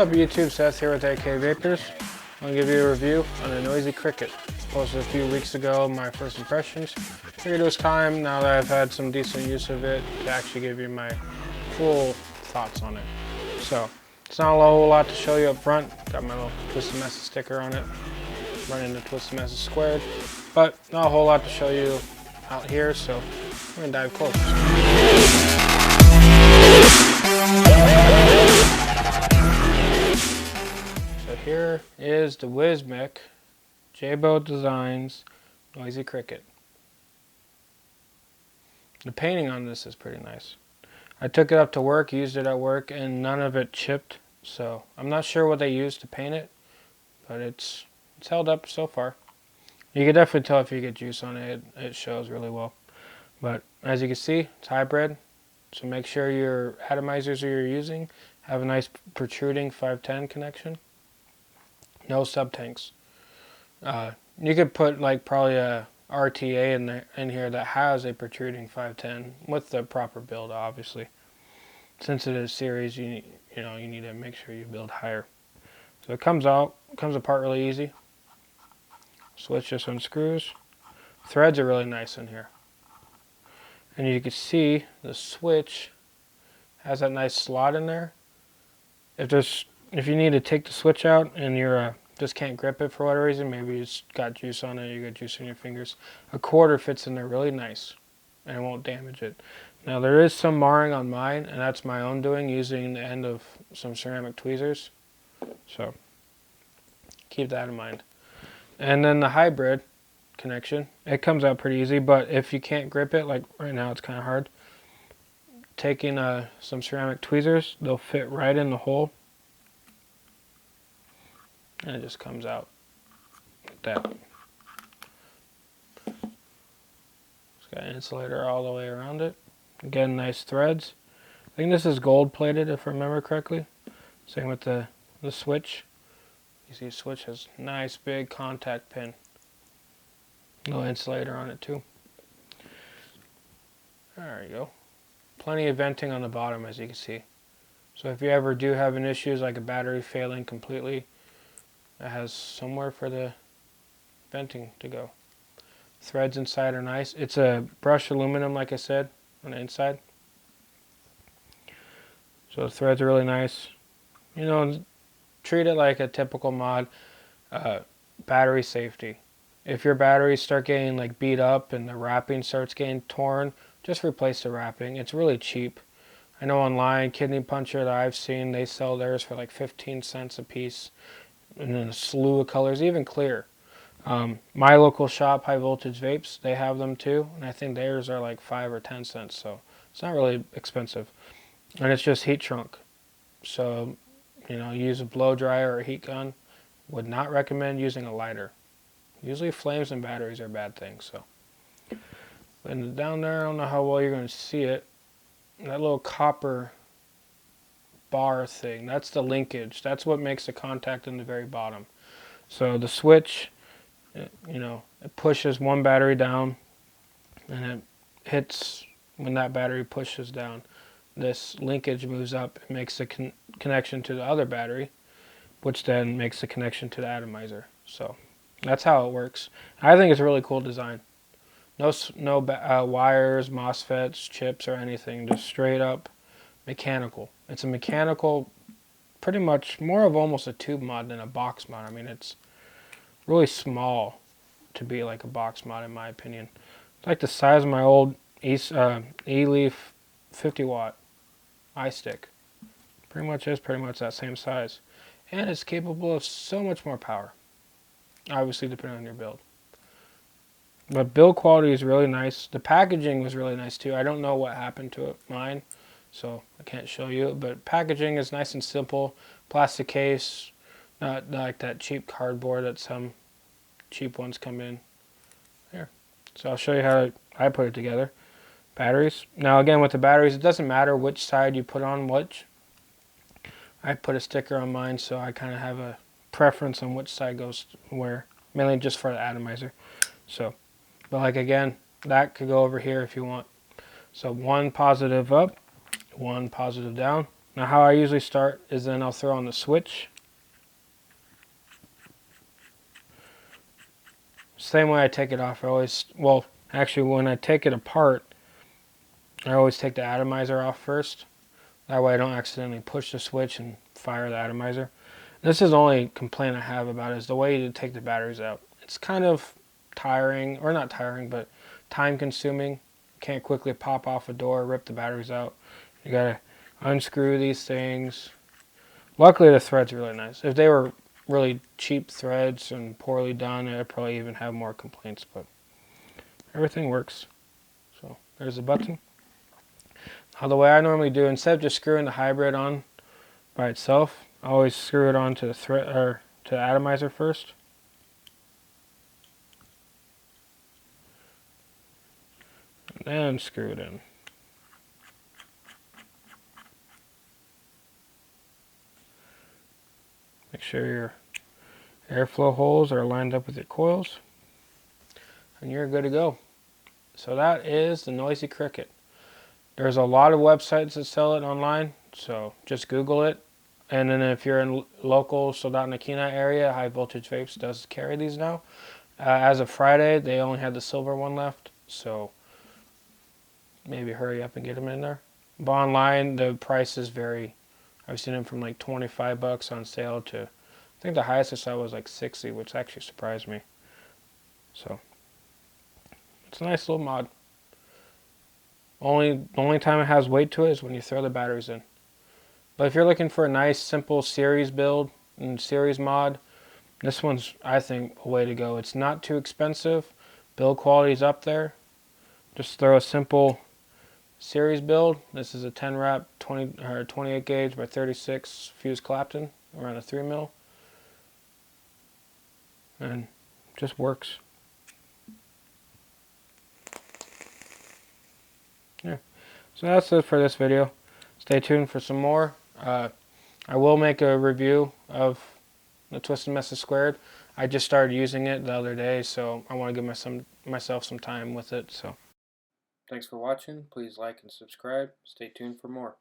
What's up YouTube, Seth here with AK Vapers. I'm going to give you a review on the Noisy Cricket. Posted a few weeks ago, my first impressions. Figured it was time, now that I've had some decent use of it, to actually give you my full thoughts on it. So, it's not a whole lot to show you up front. Got my little Twisted Messes sticker on it. Running the Twisted Messes squared. But not a whole lot to show you out here, so we're going to dive close. So here is the Wismic J-Boat Designs Noisy Cricket. The painting on this is pretty nice. I took it up to work, used it at work, and none of it chipped. So I'm not sure what they used to paint it, but it's held up so far. You can definitely tell if you get juice on it, it shows really well. But as you can see, it's hybrid. So make sure your atomizers you're using have a nice protruding 510 connection. No sub-tanks. You could put like probably a RTA in here that has a protruding 510 with the proper build, obviously. Since it is series, you need to make sure you build higher. So it comes apart really easy. Switch just unscrews. Threads are really nice in here. And you can see the switch has that nice slot in there. If you need to take the switch out and you're just can't grip it for whatever reason, maybe it's got juice on it, you got juice in your fingers, a quarter fits in there really nice and it won't damage it. Now there is some marring on mine, and that's my own doing using the end of some ceramic tweezers. So keep that in mind. And then the hybrid connection, it comes out pretty easy, but if you can't grip it, like right now it's kind of hard, taking some ceramic tweezers, they'll fit right in the hole and it just comes out like that. It's got an insulator all the way around it. Again, nice threads. I think this is gold plated if I remember correctly. Same with the switch. You see the switch has nice big contact pin. Little insulator on it too. There you go. Plenty of venting on the bottom, as you can see. So if you ever do have an issue like a battery failing completely, it has somewhere for the venting to go. Threads inside are nice. It's a brushed aluminum, like I said, on the inside. So the threads are really nice. You know, treat it like a typical mod. Battery safety. If your batteries start getting like beat up and the wrapping starts getting torn, just replace the wrapping. It's really cheap. I know online, Kidney Puncher that I've seen, they sell theirs for like 15 cents a piece. And then a slew of colors, even clear. My local shop, High Voltage Vapes, they have them too, and I think theirs are like 5 or 10 cents, so it's not really expensive. And it's just heat shrunk. So, use a blow dryer or a heat gun. Would not recommend using a lighter. Usually flames and batteries are bad things, so. And down there, I don't know how well you're going to see it. That little copper bar thing, that's the linkage. That's what makes the contact in the very bottom. So the switch, it pushes one battery down, and it hits when that battery pushes down. This linkage moves up and makes the connection to the other battery, which then makes the connection to the atomizer. So that's how it works. I think it's a really cool design. No wires, MOSFETs, chips, or anything. Just straight up mechanical. It's a mechanical, pretty much more of almost a tube mod than a box mod. I mean, it's really small to be like a box mod in my opinion. It's like the size of my old E-Leaf 50 watt iStick. Pretty much that same size. And it's capable of so much more power. Obviously depending on your build. But build quality is really nice. The packaging was really nice too. I don't know what happened to mine, so I can't show you it. But packaging is nice and simple. Plastic case, not like that cheap cardboard that some cheap ones come in. Here. So I'll show you how I put it together. Batteries. Now again, with the batteries, it doesn't matter which side you put on which. I put a sticker on mine, so I kind of have a preference on which side goes where. Mainly just for the atomizer. So. But like again, that could go over here if you want. So one positive up, one positive down. Now how I usually start is then I'll throw on the switch. Same way I take it off. Actually when I take it apart, I always take the atomizer off first. That way I don't accidentally push the switch and fire the atomizer. This is the only complaint I have about it, is the way to take the batteries out. It's kind of tiring, or not tiring, but time consuming. Can't quickly pop off a door, rip the batteries out. You gotta unscrew these things. Luckily the threads are really nice. If they were really cheap threads and poorly done, I'd probably even have more complaints, but everything works. So there's the button. Now the way I normally do, instead of just screwing the hybrid on by itself, I always screw it onto the thread or to the atomizer first. And then screw it in. Make sure your airflow holes are lined up with your coils, and you're good to go. So that is the Noisy Cricket. There's a lot of websites that sell it online, so just Google it. And then if you're in local Soldado Nakina area, High Voltage Vapes does carry these now. As of Friday, they only had the silver one left, so maybe hurry up and get them in there. But online, the prices vary. I've seen them from like 25 bucks on sale to, I think the highest I saw was like 60, which actually surprised me. So it's a nice little mod. The only time it has weight to it is when you throw the batteries in. But if you're looking for a nice, simple series build and series mod, this one's, I think, a way to go. It's not too expensive. Build quality's up there. Just throw a simple series build. This is a 10 wrap 28 gauge by 36 fuse Clapton around a 3 mil, and just works. Yeah. So that's it for this video. Stay tuned for some more. I will make a review of the Twisted Message Squared. I just started using it the other day, so I want to give myself some time with it. So, thanks for watching. Please like and subscribe. Stay tuned for more.